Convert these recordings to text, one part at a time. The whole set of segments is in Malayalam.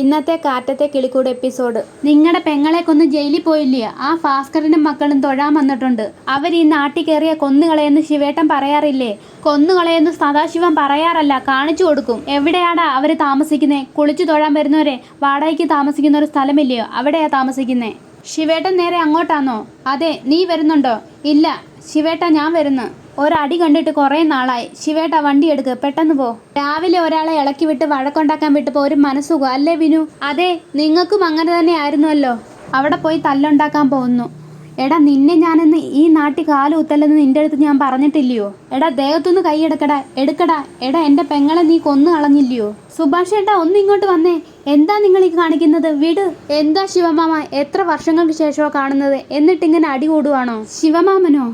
ഇന്നത്തെ കാറ്റത്തെ കിളിക്കൂട് എപ്പിസോഡ്. നിങ്ങളുടെ പെങ്ങളെ കൊന്ന് ജയിലിൽ പോയില്ലേ? ആ ഭാസ്കരനും മക്കളും തൊഴാൻ വന്നിട്ടുണ്ട്. അവർ ഈ നാട്ടിൽ കയറിയ കൊന്നുകളയെന്ന് ശിവേട്ടൻ പറയാറില്ലേ? കൊന്നുകളയെന്ന് സദാശിവൻ പറയാറല്ല, കാണിച്ചു കൊടുക്കും. എവിടെയാടാ അവര് താമസിക്കുന്നേ? കുളിച്ചു തൊഴാൻ വരുന്നവരെ വാടകയ്ക്ക് താമസിക്കുന്ന ഒരു സ്ഥലമില്ലയോ? അവിടെയാ താമസിക്കുന്നേ. ശിവേട്ടൻ നേരെ അങ്ങോട്ടാണോ? അതെ. നീ വരുന്നുണ്ടോ? ഇല്ല ശിവേട്ട, ഞാൻ വരുന്നു. ഒരടി കണ്ടിട്ട് കുറേ നാളായി. ശിവേട്ട, വണ്ടി എടുക്ക്, പെട്ടെന്ന് പോ. രാവിലെ ഒരാളെ ഇളക്കി വിട്ട് വഴക്കുണ്ടാക്കാൻ വിട്ടപ്പോൾ ഒരു മനസ്സുഖം അല്ലേ വിനു? അതെ, നിങ്ങൾക്കും അങ്ങനെ തന്നെ ആയിരുന്നുവല്ലോ. അവിടെ പോയി തല്ലുണ്ടാക്കാൻ പോകുന്നു. എടാ, നിന്നെ ഞാനെന്ന് ഈ നാട്ടിൽ കാലുകുത്തല്ലെന്ന് നിന്റെ അടുത്ത് ഞാൻ പറഞ്ഞിട്ടില്ലയോ? എടാ, ദേഹത്തുനിന്ന് കൈയെടുക്കടാ, എടുക്കടാ. എടാ, എൻ്റെ പെങ്ങളെ നീ കൊന്നു കളഞ്ഞില്ലയോ? സുഭാഷ് ഏട്ടാ, ഒന്ന് ഇങ്ങോട്ട് വന്നേ. എന്താ നിങ്ങൾ ഈ കാണിക്കുന്നത്? വിട്. എന്താ ശിവമാമ, എത്ര വർഷങ്ങൾക്ക് ശേഷമോ കാണുന്നത്, എന്നിട്ടിങ്ങനെ അടി കൂടുവാണോ? ശിവമാമനോ?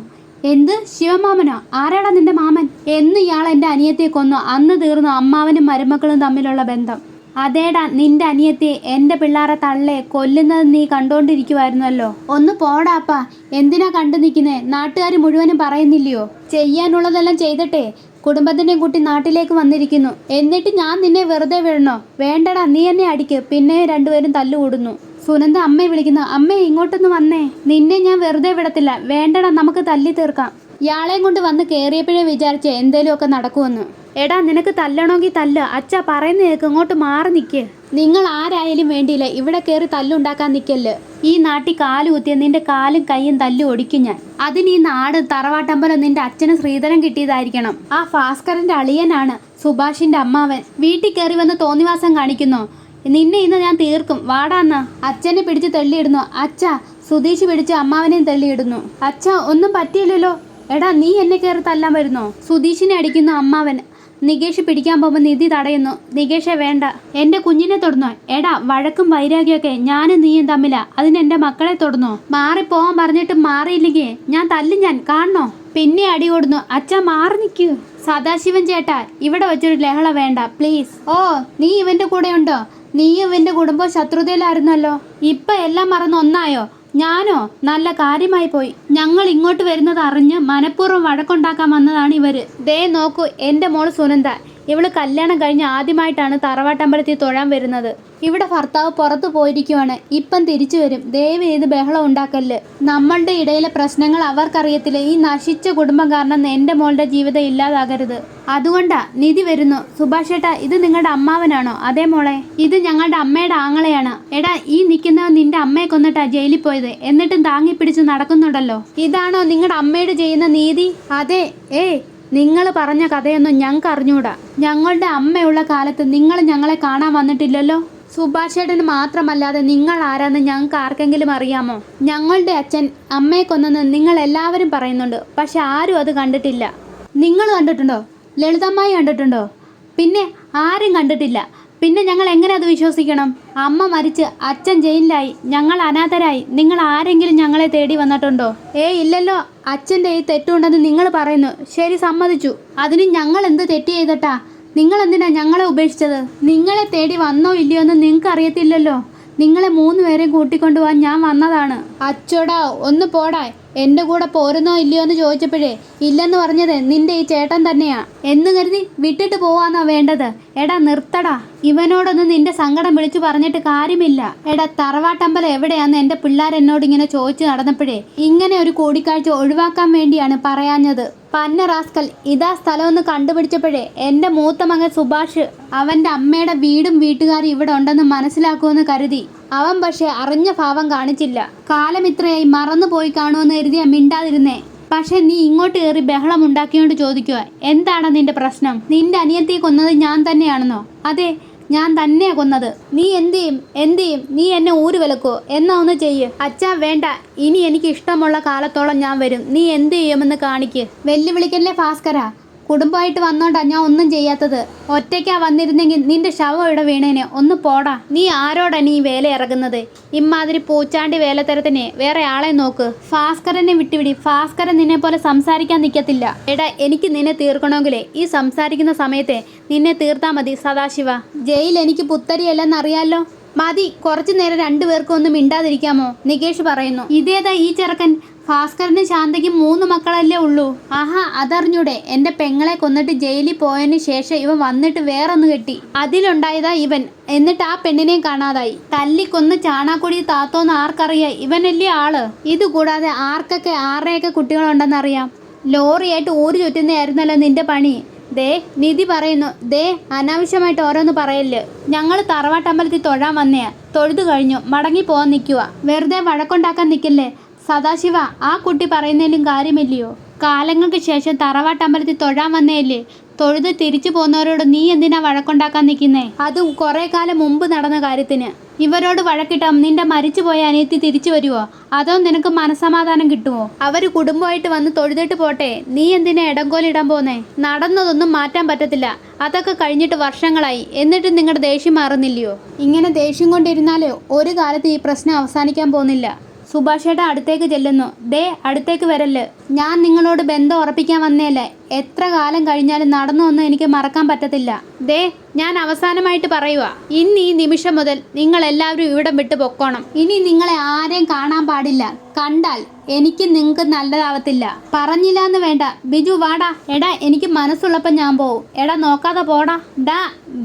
എന്ത് ശിവമാമനോ? ആരാടാ നിന്റെ മാമൻ? എന്ന് ഇയാൾ എൻ്റെ അനിയത്തിയെ കൊന്നു അന്ന് തീർന്നു അമ്മാവനും മരുമക്കളും തമ്മിലുള്ള ബന്ധം. അതേടാ, നിന്റെ അനിയത്തിയെ എൻ്റെ പിള്ളേരെ തള്ളെ കൊല്ലുന്നത് നീ കണ്ടോണ്ടിരിക്കുവായിരുന്നല്ലോ. ഒന്ന് പോടാപ്പാ. എന്തിനാ കണ്ടു നിൽക്കുന്നേ? നാട്ടുകാർ മുഴുവനും പറയുന്നില്ലയോ? ചെയ്യാനുള്ളതെല്ലാം ചെയ്തിട്ടേ കുടുംബത്തിനെ കൂട്ടി നാട്ടിലേക്ക് വന്നിരിക്കുന്നു. എന്നിട്ട് ഞാൻ നിന്നെ വെറുതെ വിടണോ? വേണ്ടടാ, നീ എന്നെ അടിക്ക്. പിന്നെ രണ്ടുപേരും തല്ലുകൂടുന്നു. സുനന്ദ അമ്മയെ വിളിക്കുന്നു. അമ്മേ, ഇങ്ങോട്ടൊന്ന് വന്നേ. നിന്നെ ഞാൻ വെറുതെ വിടത്തില്ല. വേണ്ടടാ, നമുക്ക് തല്ലി തീർക്കാം. ഇയാളെയും കൊണ്ട് വന്ന് കയറിയപ്പോഴേ വിചാരിച്ചേ എന്തേലുമൊക്കെ നടക്കുമെന്ന്. എടാ, നിനക്ക് തല്ലണമെങ്കിൽ തല്ല്. അച്ഛാ പറയുന്ന കേൾക്ക്, ഇങ്ങോട്ട് മാറി നിൽക്ക്. നിങ്ങൾ ആരായാലും വേണ്ടിയില്ല, ഇവിടെ കയറി തല്ലുണ്ടാക്കാൻ നിൽക്കല്ല്. ഈ നാട്ടിൽ കാല് കുത്തിയ നിന്റെ കാലും കൈയും തല്ലു ഒടിക്കും ഞാൻ. അതിന് ഈ നാട് തറവാട്ടമ്പലം നിന്റെ അച്ഛന് ശ്രീധരൻ കിട്ടിയതായിരിക്കണം. ആ ഭാസ്കരന്റെ അളിയനാണ് സുഭാഷിന്റെ അമ്മാവൻ. വീട്ടിൽ കയറി വന്ന് തോന്നിവാസം കാണിക്കുന്നോ? നിന്നെ ഇന്ന് ഞാൻ തീർക്കും. വാടാന്ന്. അച്ഛനെ പിടിച്ച് തള്ളിയിടുന്നു. അച്ഛാ, സുധീഷ് പിടിച്ച് അമ്മാവനെയും തള്ളിയിടുന്നു. അച്ഛാ, ഒന്നും പറ്റിയില്ലല്ലോ. എടാ, നീ എന്നെ കയറി തല്ലാൻ വരുന്നോ? സുധീഷിനെ അടിക്കുന്നു അമ്മാവൻ. നികേഷ് പിടിക്കാൻ പോകുമ്പോൾ നിധി തടയുന്നു. നികേഷെ വേണ്ട. എൻ്റെ കുഞ്ഞിനെ തൊടുന്നോ? എടാ, വഴക്കും വൈരാഗ്യമൊക്കെ ഞാനും നീയും തമ്മിലാ. അതിന് എൻ്റെ മക്കളെ തൊടുന്നോ? മാറിപ്പോവാൻ പറഞ്ഞിട്ട് മാറിയില്ലെങ്കിൽ ഞാൻ തല്ലും. ഞാൻ കാണണോ? പിന്നെ അടി കൊടുന്നു. അച്ഛാ, മാറി നിൽക്കൂ. സദാശിവൻ ചേട്ടാ, ഇവിടെ വെച്ചൊരു ലഹള വേണ്ട പ്ലീസ്. ഓ, നീ ഇവൻ്റെ കൂടെ ഉണ്ടോ? നീയും ഇവൻ്റെ കുടുംബം ശത്രുതയിലായിരുന്നല്ലോ. ഇപ്പം എല്ലാം മറന്ന് ഒന്നായോ? ഞാനോ? നല്ല കാര്യമായി പോയി. ഞങ്ങൾ ഇങ്ങോട്ട് വരുന്നത് അറിഞ്ഞ് മനഃപൂർവ്വം വഴക്കുണ്ടാക്കാൻ വന്നതാണ് ഇവര്. ദേ നോക്കൂ, എൻ്റെ മോള് സുനന്ദ. ഇവള് കല്യാണം കഴിഞ്ഞ് ആദ്യമായിട്ടാണ് തറവാട്ടമ്പലത്തിൽ തൊഴാൻ വരുന്നത്. ഇവിടെ ഭർത്താവ് പുറത്തു പോയിരിക്കുവാണ്. ഇപ്പം തിരിച്ചു വരും. ദയവ് ചെയ്ത് ബഹളം ഉണ്ടാക്കല്ല്. നമ്മളുടെ ഇടയിലെ പ്രശ്നങ്ങൾ അവർക്കറിയത്തില്ല. ഈ നശിച്ച കുടുംബം കാരണം എൻ്റെ മോളുടെ ജീവിതം ഇല്ലാതാകരുത്. അതുകൊണ്ടാ നിധി വരുന്നു. സുഭാഷ് ഏട്ടാ, ഇത് നിങ്ങളുടെ അമ്മാവനാണോ? അതേ മോളെ, ഇത് ഞങ്ങളുടെ അമ്മയുടെ ആങ്ങളെയാണ്. എടാ, ഈ നിൽക്കുന്നവൻ നിന്റെ അമ്മയെ കൊന്നിട്ടാ ജയിലിൽ പോയത്. എന്നിട്ടും താങ്ങി പിടിച്ച് നടക്കുന്നുണ്ടല്ലോ. ഇതാണോ നിങ്ങളുടെ അമ്മയോട് ചെയ്യുന്ന നീതി? അതെ. നിങ്ങൾ പറഞ്ഞ കഥയൊന്നും ഞങ്ങൾക്ക് അറിഞ്ഞൂടാ. ഞങ്ങളുടെ അമ്മയുള്ള കാലത്ത് നിങ്ങൾ ഞങ്ങളെ കാണാൻ വന്നിട്ടില്ലല്ലോ. സുഭാഷേട്ടന് മാത്രമല്ലാതെ നിങ്ങൾ ആരാന്ന് ഞങ്ങൾക്ക് ആർക്കെങ്കിലും അറിയാമോ? ഞങ്ങളുടെ അച്ഛൻ അമ്മയെ കൊന്നെന്ന് നിങ്ങൾ എല്ലാവരും പറയുന്നുണ്ട്. പക്ഷെ ആരും അത് കണ്ടിട്ടില്ല. നിങ്ങൾ കണ്ടിട്ടുണ്ടോ? ലളിതമ്മായി കണ്ടിട്ടുണ്ടോ? പിന്നെ ആരും കണ്ടിട്ടില്ല. പിന്നെ ഞങ്ങൾ എങ്ങനെ അത് വിശ്വസിക്കണം? അമ്മ മരിച്ച് അച്ഛൻ ജയിലിലായി, ഞങ്ങൾ അനാഥരായി. നിങ്ങൾ ആരെങ്കിലും ഞങ്ങളെ തേടി വന്നിട്ടുണ്ടോ? ഇല്ലല്ലോ. അച്ഛൻ്റെ ഈ തെറ്റുണ്ടെന്ന് നിങ്ങൾ പറയുന്നു. ശരി, സമ്മതിച്ചു. അതിന് ഞങ്ങൾ എന്ത് തെറ്റ് ചെയ്തിട്ടാ? നിങ്ങൾ എന്തിനാ ഞങ്ങളെ ഉപേക്ഷിച്ചത്? നിങ്ങളെ തേടി വന്നോ ഇല്ലയോ എന്ന് നിങ്ങൾക്ക് അറിയത്തില്ലല്ലോ. നിങ്ങളെ 3 പേരെയും കൂട്ടിക്കൊണ്ടുപോകാൻ ഞാൻ വന്നതാണ്. അച്ചോടാ, ഒന്ന് പോടാ. എൻ്റെ കൂടെ പോരുന്നോ ഇല്ലയോ എന്ന് ചോദിച്ചപ്പോഴേ ഇല്ലെന്ന് പറഞ്ഞത് നിന്റെ ഈ ചേട്ടൻ തന്നെയാ എന്ന് കരുതി വിട്ടിട്ട് പോവാന്നോ വേണ്ടത്? എടാ, നിർത്തടാ. ഇവനോടൊന്നും നിന്റെ സങ്കടം വിളിച്ചു പറഞ്ഞിട്ട് കാര്യമില്ല. എടാ, തറവാട്ടമ്പലം എവിടെയാന്ന് എൻ്റെ പിള്ളേരെന്നോട് ഇങ്ങനെ ചോദിച്ചു നടന്നപ്പോഴേ ഇങ്ങനെ ഒരു കൂടിക്കാഴ്ച ഒഴിവാക്കാൻ വേണ്ടിയാണ് പറയാഞ്ഞത്. പന്ന റാസ്കൽ, ഇതാ സ്ഥലമൊന്ന് കണ്ടുപിടിച്ചപ്പോഴേ എൻ്റെ മൂത്ത മകൻ സുഭാഷ് അവൻ്റെ അമ്മയുടെ വീടും വീട്ടുകാരും ഇവിടെ ഉണ്ടെന്ന് മനസ്സിലാക്കുമെന്ന് കരുതി. അവൻ പക്ഷെ അറിഞ്ഞ ഭാവം കാണിച്ചില്ല. കാലം ഇത്രയായി മറന്നു പോയി കാണുമെന്ന് കരുതിയാ മിണ്ടാതിരുന്നേ. പക്ഷെ നീ ഇങ്ങോട്ട് കയറി ബഹളം ഉണ്ടാക്കിയോണ്ട് ചോദിക്കുക, എന്താണ് നിന്റെ പ്രശ്നം? നിന്റെ അനിയത്തിയെ കൊന്നത് ഞാൻ തന്നെയാണെന്നോ? അതെ, ഞാൻ തന്നെയാ കൊന്നത്. നീ എന്ത് ചെയ്യും? നീ എന്നെ ഊര് വിലക്കോ? എന്നാ ഒന്ന് ചെയ്യ്. അച്ഛാ, വേണ്ട. ഇനി എനിക്ക് ഇഷ്ടമുള്ള കാലത്തോളം ഞാൻ വരും. നീ എന്ത് ചെയ്യുമെന്ന് കാണിക്ക്. വെല്ലുവിളിക്കല്ലേ ഭാസ്കര. കുടുംബമായിട്ട് വന്നോണ്ടാ ഞാൻ ഒന്നും ചെയ്യാത്തത്. ഒറ്റയ്ക്കാ വന്നിരുന്നെങ്കിൽ നിന്റെ ശവം ഇവിടെ വീണേനെ. ഒന്ന് പോടാ. നീ ആരോടാ നീ വേല ഇറങ്ങുന്നത്? ഇമ്മാതിരി പൂച്ചാണ്ടി വേലത്തരത്തിനെ വേറെ ആളെ നോക്ക്. ഭാസ്കരനെ വിട്ടുപിടി. ഭാസ്കരൻ നിന്നെ പോലെ സംസാരിക്കാൻ നിൽക്കത്തില്ല. എടാ, എനിക്ക് നിന്നെ തീർക്കണമെങ്കിലേ ഈ സംസാരിക്കുന്ന സമയത്തെ നിന്നെ തീർത്താ മതി. സദാശിവ, ജയിൽ എനിക്ക് പുത്തരിയല്ലെന്നറിയാലോ. മതി, കുറച്ചു നേരം 2 പേർക്കും ഒന്നും മിണ്ടാതിരിക്കാമോ? നികേഷ് പറയുന്നു. ഇതേതാ ഈ ചെറുക്കൻ? ഭാസ്കരന് ശാന്തയ്ക്കും 3 മക്കളല്ലേ ഉള്ളൂ. ആഹാ, അതറിഞ്ഞൂടെ? എന്റെ പെങ്ങളെ കൊന്നിട്ട് ജയിലിൽ പോയതിനു ശേഷം ഇവൻ വന്നിട്ട് വേറൊന്ന് കെട്ടി. അതിലുണ്ടായതാ ഇവൻ. എന്നിട്ട് ആ പെണ്ണിനെയും കാണാതായി. തല്ലിക്കൊന്ന് ചാണാക്കുടി താത്തോന്ന് ആർക്കറിയാം? ഇവനല്ലേ ആള്. ഇതുകൂടാതെ ആർക്കൊക്കെ ആരുടെയൊക്കെ കുട്ടികളുണ്ടെന്നറിയാം. ലോറിയായിട്ട് ഊര് ചുറ്റുന്നതായിരുന്നല്ലോ നിന്റെ പണി. ദേ നിധി പറയുന്നു. ദേ അനാവശ്യമായിട്ട് ഓരോന്ന് പറയല്ല്. ഞങ്ങൾ തറവാട്ടമ്പലത്തിൽ തൊഴാൻ വന്നയാ. തൊഴുതു കഴിഞ്ഞു, മടങ്ങി പോകാൻ നിൽക്കുക. വെറുതെ വഴക്കുണ്ടാക്കാൻ നിൽക്കല്ലേ സദാശിവ. ആ കുട്ടി പറയുന്നതിലും കാര്യമില്ലയോ? കാലങ്ങൾക്ക് ശേഷം തറവാട്ടമ്പലത്തിൽ തൊഴാൻ വന്നേയല്ലേ. തൊഴുത് തിരിച്ചു പോകുന്നവരോട് നീ എന്തിനാ വഴക്കുണ്ടാക്കാൻ നിൽക്കുന്നേ? അതും കുറെ കാലം മുമ്പ് നടന്ന കാര്യത്തിന്. ഇവരോട് വഴക്കിട്ടാം നിന്റെ മരിച്ചുപോയ അനിയത്തി തിരിച്ചു വരുവോ? അതോ നിനക്ക് മനസ്സമാധാനം കിട്ടുമോ? അവര് കുടുംബമായിട്ട് വന്ന് തൊഴുതിട്ട് പോട്ടെ. നീ എന്തിനാ ഇടങ്കോലിടാൻ പോന്നേ? നടന്നതൊന്നും മാറ്റാൻ പറ്റത്തില്ല. അതൊക്കെ കഴിഞ്ഞിട്ട് വർഷങ്ങളായി. എന്നിട്ട് നിങ്ങളുടെ ദേഷ്യം മാറുന്നില്ലയോ? ഇങ്ങനെ ദേഷ്യം കൊണ്ടിരുന്നാലോ ഒരു കാലത്ത് ഈ പ്രശ്നം അവസാനിക്കാൻ പോകുന്നില്ല. സുഭാഷേട്ട അടുത്തേക്ക് ചെല്ലുന്നു. ദേ അടുത്തേക്ക് വരല്ല്. ഞാൻ നിങ്ങളോട് ബന്ധം ഉറപ്പിക്കാൻ വന്നേയല്ലേ. എത്ര കാലം കഴിഞ്ഞാലും നടന്നൊന്നും എനിക്ക് മറക്കാൻ പറ്റത്തില്ല. ദേ ഞാൻ അവസാനമായിട്ട് പറയുക, ഇന്ന് ഈ നിമിഷം മുതൽ നിങ്ങൾ എല്ലാവരും ഇവിടം വിട്ട് പൊക്കോണം. ഇനി നിങ്ങളെ ആരെയും കാണാൻ പാടില്ല. കണ്ടാൽ എനിക്ക് നിങ്ങൾക്ക് നല്ലതാവത്തില്ല. പറഞ്ഞില്ലാന്ന് വേണ്ട. ബിജു വാടാ. എടാ എനിക്ക് മനസ്സുള്ളപ്പോൾ ഞാൻ പോവും. എടാ നോക്കാതെ പോടാ. ഡാ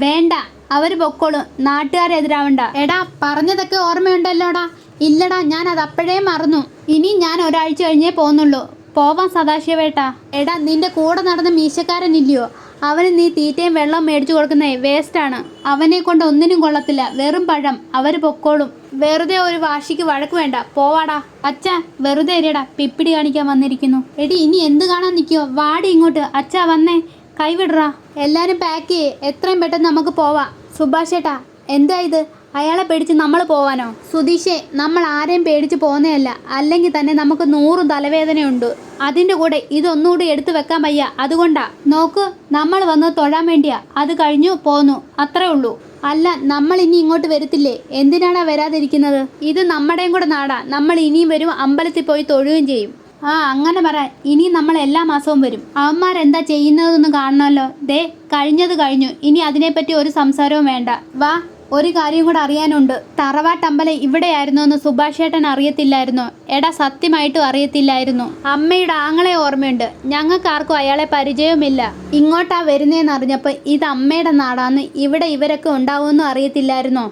വേണ്ട, അവര് പൊക്കോളും. നാട്ടുകാരെതിരാവണ്ട. എടാ പറഞ്ഞതൊക്കെ ഓർമ്മയുണ്ടല്ലോടാ? ഇല്ലടാ, ഞാൻ അത് അപ്പോഴേ മറന്നു. ഇനി ഞാൻ ഒരാഴ്ച കഴിഞ്ഞേ പോകുന്നുള്ളൂ. പോവാൻ സദാശിവേട്ടാ. എടാ നിന്റെ കൂടെ നടന്ന മീശക്കാരനില്ലയോ? അവന് നീ തീറ്റയും വെള്ളവും മേടിച്ചു കൊടുക്കുന്നേ വേസ്റ്റാണ്. അവനെ കൊണ്ട് ഒന്നിനും കൊള്ളത്തില്ല. വെറും പഴം. അവര് പൊക്കോളും. വെറുതെ ഒരു വാശിക്ക് വഴക്ക് വേണ്ട. പോവാടാ. അച്ഛാ വെറുതെ ഇരിയടാ. പിപ്പിടി കാണിക്കാൻ വന്നിരിക്കുന്നു. എടി ഇനി എന്ത് കാണാൻ നിൽക്കുവോ? വാടി ഇങ്ങോട്ട്. അച്ഛാ വന്നേ. കൈവിടറാ. എല്ലാരും പാക്ക് ചെയ്യേ. എത്രയും പെട്ടെന്ന് നമുക്ക് പോവാം. സുഭാഷേട്ടാ എന്താ ഇത്? അയാളെ പേടിച്ച് നമ്മൾ പോവാനോ? സുധീഷേ, നമ്മൾ ആരെയും പേടിച്ച് പോകുന്നതല്ല. അല്ലെങ്കിൽ തന്നെ നമുക്ക് 100 തലവേദനയുണ്ട്. അതിൻ്റെ കൂടെ ഇതൊന്നുകൂടി എടുത്തു വെക്കാൻ വയ്യ. അതുകൊണ്ടാ. നോക്ക്, നമ്മൾ വന്ന് തൊഴാൻ വേണ്ടിയാ. അത് കഴിഞ്ഞു പോന്നു, അത്രേ ഉള്ളൂ. അല്ല, നമ്മൾ ഇനി ഇങ്ങോട്ട് വരത്തില്ലേ? എന്തിനാടാ വരാതിരിക്കുന്നത്? ഇത് നമ്മുടെയും കൂടെ നാടാ. നമ്മൾ ഇനിയും വരും. അമ്പലത്തിൽ പോയി തൊഴുകയും ചെയ്യും. ആ അങ്ങനെ പറ. ഇനി നമ്മൾ എല്ലാ മാസവും വരും. അവന്മാരെന്താ ചെയ്യുന്നതെന്ന് കാണണമല്ലോ. ദേ കഴിഞ്ഞത് കഴിഞ്ഞു. ഇനി അതിനെപ്പറ്റി ഒരു സംസാരവും വേണ്ട. വാ, ഒരു കാര്യം കൂടെ അറിയാനുണ്ട്. തറവാട്ടമ്പലം ഇവിടെയായിരുന്നു എന്ന് സുഭാഷേട്ടൻ അറിയത്തില്ലായിരുന്നോ? എടാ സത്യമായിട്ടും അറിയത്തില്ലായിരുന്നു. അമ്മയുടെ ആങ്ങളെ ഓർമ്മയുണ്ട്. ഞങ്ങൾക്കാർക്കും അയാളെ പരിചയവുമില്ല. ഇങ്ങോട്ടാ വരുന്നതെന്ന് അറിഞ്ഞപ്പോൾ ഇത് അമ്മയുടെ നാടാന്ന് ഇവിടെ ഇവരൊക്കെ ഉണ്ടാവുമെന്നും അറിയത്തില്ലായിരുന്നോ?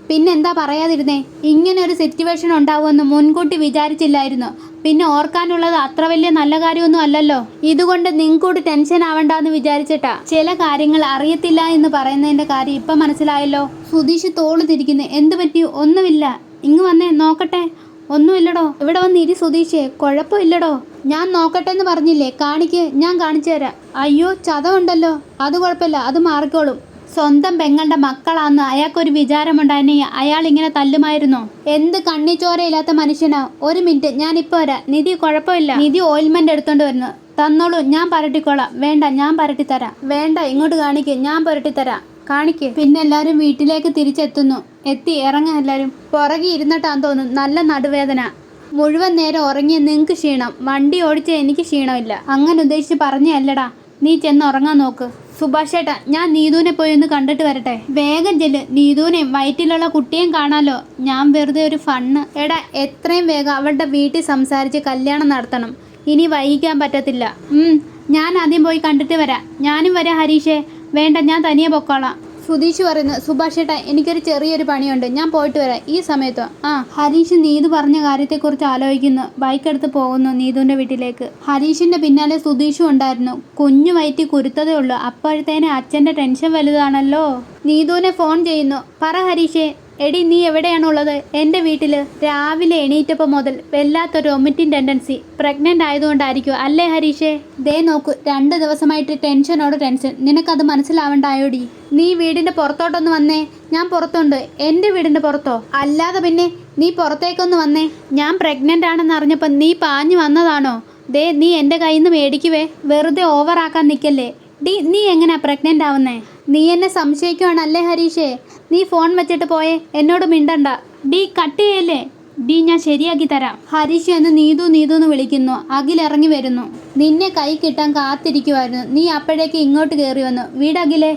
പിന്നെന്താ പറയാതിരുന്നേ? ഇങ്ങനെ ഒരു സിറ്റുവേഷൻ ഉണ്ടാവുമെന്ന് മുൻകൂട്ടി വിചാരിച്ചില്ലായിരുന്നു. പിന്നെ ഓർക്കാനുള്ളത് അത്ര വലിയ നല്ല കാര്യമൊന്നും അല്ലല്ലോ. ഇതുകൊണ്ട് നിങ്ങൾക്കൂടി ടെൻഷൻ ആവണ്ടെന്ന് വിചാരിച്ചിട്ടാ. ചില കാര്യങ്ങൾ അറിയത്തില്ല എന്ന് പറയുന്നതിന്റെ കാര്യം ഇപ്പം മനസ്സിലായല്ലോ. സുധീഷ് തോള് തിരിക്കുന്നു. എന്ത് പറ്റി? ഒന്നുമില്ല. ഇങ്ങ് വന്നേ, നോക്കട്ടെ. ഒന്നുമില്ലടോ. ഇവിടെ വന്നിരി സുധീഷേ. കുഴപ്പമില്ലടോ. ഞാൻ നോക്കട്ടെ എന്ന് പറഞ്ഞില്ലേ? കാണിക്ക്, ഞാൻ കാണിച്ചു തരാം. അയ്യോ ചതവുണ്ടല്ലോ. അത് കുഴപ്പമില്ല, അത് മാറിക്കോളും. സ്വന്തം പെങ്ങളുടെ മക്കളാന്ന് അയാൾക്കൊരു വിചാരമുണ്ടായിരുന്നെങ്കിൽ അയാൾ ഇങ്ങനെ തല്ലുമായിരുന്നോ? എന്ത് കണ്ണിച്ചോരയില്ലാത്ത മനുഷ്യനാ. ഒരു മിനിറ്റ്, ഞാനിപ്പോൾ വരാം. നിധി കുഴപ്പമില്ല. നിധി ഓയിൽമെന്റ് എടുത്തോണ്ട് വരുന്നു. തന്നോളൂ, ഞാൻ പരട്ടിക്കോളാം. വേണ്ട, ഞാൻ പരട്ടിത്തരാം. വേണ്ട, ഇങ്ങോട്ട് കാണിക്ക്, ഞാൻ പരട്ടിത്തരാം. കാണിക്ക്. പിന്നെ എല്ലാവരും വീട്ടിലേക്ക് തിരിച്ചെത്തുന്നു. എത്തി ഇറങ്ങാൻ എല്ലാവരും. പുറകെ ഇരുന്നിട്ടാന്ന് തോന്നുന്നു. നല്ല നടുവേദന. മുഴുവൻ നേരം ഉറങ്ങിയ നിങ്ങൾക്ക് ക്ഷീണം. വണ്ടി ഓടിച്ച എനിക്ക് ക്ഷീണമില്ല. അങ്ങനെ ഉദ്ദേശിച്ച് പറഞ്ഞല്ലടാ. നീ ചെന്ന് ഉറങ്ങാൻ നോക്ക്. സുഭാഷേട്ടാ, ഞാൻ നീതുവിനെ പോയി ഒന്ന് കണ്ടിട്ട് വരട്ടെ. വേഗം ചെല്ല്. നീതുവിനെയും വയറ്റിലുള്ള കുട്ടിയെയും കാണാലോ. ഞാൻ വെറുതെ ഒരു ഫണ്ണ്. എടാ എത്രയും വേഗം അവളുടെ വീട്ടിൽ സംസാരിച്ച് കല്യാണം നടത്തണം. ഇനി വൈകിക്കാൻ പറ്റത്തില്ല. ഞാൻ ആദ്യം പോയി കണ്ടിട്ട് വരാം. ഞാനും വരാം ഹരീഷേ. വേണ്ട, ഞാൻ തനിയെ പൊക്കോളാം. സുധീഷ് പറയുന്നു. സുഭാഷേട്ടാ, എനിക്കൊരു ചെറിയൊരു പണിയുണ്ട്. ഞാൻ പോയിട്ട് വരാം. ഈ സമയത്തോ? ഹരീഷ് നീതു പറഞ്ഞ കാര്യത്തെക്കുറിച്ച് ആലോചിക്കുന്നു. ബൈക്കെടുത്ത് പോകുന്നു നീതുവിൻ്റെ വീട്ടിലേക്ക്. ഹരീഷിൻ്റെ പിന്നാലെ സുധീഷും ഉണ്ടായിരുന്നു. കുഞ്ഞു വയറ്റി കുരുത്തതേ ഉള്ളൂ. അപ്പോഴത്തേനെ അച്ഛൻ്റെ ടെൻഷൻ വലുതാണല്ലോ. നീതുവിനെ ഫോൺ ചെയ്യുന്നു. പറ ഹരീഷേ. എടി നീ എവിടെയാണുള്ളത്? എൻ്റെ വീട്ടിൽ. രാവിലെ എണീറ്റപ്പോൾ മുതൽ വല്ലാത്തൊരു വൊമിറ്റിംഗ് ടെൻഡൻസി. പ്രഗ്നൻ്റ് ആയതുകൊണ്ടായിരിക്കും അല്ലേ ഹരീഷേ? ദേ നോക്കൂ, 2 ദിവസമായിട്ട് ടെൻഷനോട് ടെൻഷൻ. നിനക്കത് മനസ്സിലാവണ്ടായോടി? നീ വീടിൻ്റെ പുറത്തോട്ടൊന്ന് വന്നേ. ഞാൻ പുറത്തുണ്ട്. എൻ്റെ വീടിൻ്റെ പുറത്തോ? അല്ലാതെ പിന്നെ നീ പുറത്തേക്കൊന്ന് വന്നേ. ഞാൻ പ്രഗ്നൻ്റ് ആണെന്ന് അറിഞ്ഞപ്പോൾ നീ പാഞ്ഞു വന്നതാണോ? ദേ നീ എൻ്റെ കയ്യിൽ നിന്ന് മേടിക്കുവേ. വെറുതെ ഓവറാക്കാൻ നിൽക്കല്ലേ. നീ എങ്ങനെയാ പ്രഗ്നൻ്റ് ആവുന്നേ? നീ എന്നെ സംശയിക്കുവാണല്ലേ ഹരീഷേ? നീ ഫോൺ വെച്ചിട്ട് പോയേ. എന്നോട് മിണ്ടണ്ട. കട്ട് ചെയ്യല്ലേ. ഞാൻ ശരിയാക്കി തരാം. ഹരീഷ് എന്ന് നീതു എന്ന് വിളിക്കുന്നു. അഖിലിറങ്ങി വരുന്നു. നിന്നെ കൈ കിട്ടാൻ കാത്തിരിക്കുമായിരുന്നു. നീ അപ്പോഴേക്ക് ഇങ്ങോട്ട് കയറി വന്നു. വീടഖിലേ.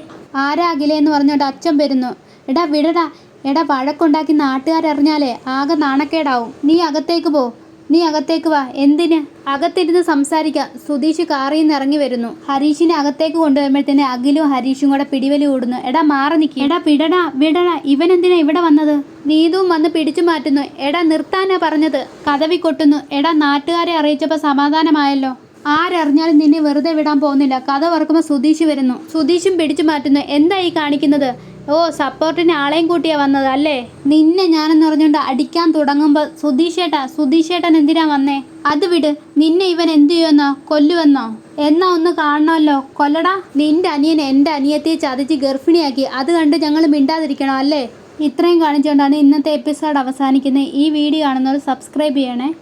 ആരാ അഖിലേ എന്ന് പറഞ്ഞോണ്ട് അച്ഛൻ വരുന്നു. എടാ വിടടാ. എടാ വഴക്കുണ്ടാക്കി നാട്ടുകാരറിഞ്ഞാലേ ആകെ നാണക്കേടാവും. നീ അകത്തേക്ക് പോ. നീ അകത്തേക്ക് വാ. എന്തിന്? അകത്തിരുന്ന് സംസാരിക്കാം. സുധീഷ് കാറിൽ നിന്ന് ഇറങ്ങി വരുന്നു. ഹരീഷിനെ അകത്തേക്ക് കൊണ്ടുവരുമ്പോഴത്തേന് അഖിലും ഹരീഷും കൂടെ പിടിവലി കൂടുന്നു. എടാ മാറി നിൽക്കി. എടാ വിടടാ. ഇവൻ എന്തിനാ ഇവിടെ വന്നത്? നീതും വന്ന് പിടിച്ചു മാറ്റുന്നു. എടാ നിർത്താനാ പറഞ്ഞത്. കതവി കൊട്ടുന്നു. എടാ നാട്ടുകാരെ അറിയിച്ചപ്പോൾ സമാധാനമായല്ലോ. ആരറിഞ്ഞാലും നിന്നെ വെറുതെ വിടാൻ പോകുന്നില്ല. കഥ ഓർക്കുമ്പോൾ സുധീഷ് വരുന്നു. സുധീഷും പിടിച്ചു മാറ്റുന്നു. എന്താ ഈ കാണിക്കുന്നത്? ഓ, സപ്പോർട്ടിന് ആളെയും കൂട്ടിയാ വന്നത് അല്ലേ? നിന്നെ ഞാനെന്ന് പറഞ്ഞുകൊണ്ട് അടിക്കാൻ തുടങ്ങുമ്പോൾ സുധീഷേട്ടൻ എന്തിനാ വന്നേ? അത് വിട്. നിന്നെ ഇവൻ എന്തു ചെയ്യുമെന്നോ? കൊല്ലുവെന്നോ? എന്നാ ഒന്ന് കാണണമല്ലോ. കൊല്ലടാ. നിന്റെ അനിയൻ എൻ്റെ അനിയത്തിയെ ചതിച്ച് ഗർഭിണിയാക്കി. അത് കണ്ട് ഞങ്ങൾ മിണ്ടാതിരിക്കണോ അല്ലേ? ഇത്രയും കാണിച്ചുകൊണ്ടാണ് ഇന്നത്തെ എപ്പിസോഡ് അവസാനിക്കുന്നത്. ഈ വീഡിയോ കാണുന്നവർ സബ്സ്ക്രൈബ് ചെയ്യണേ.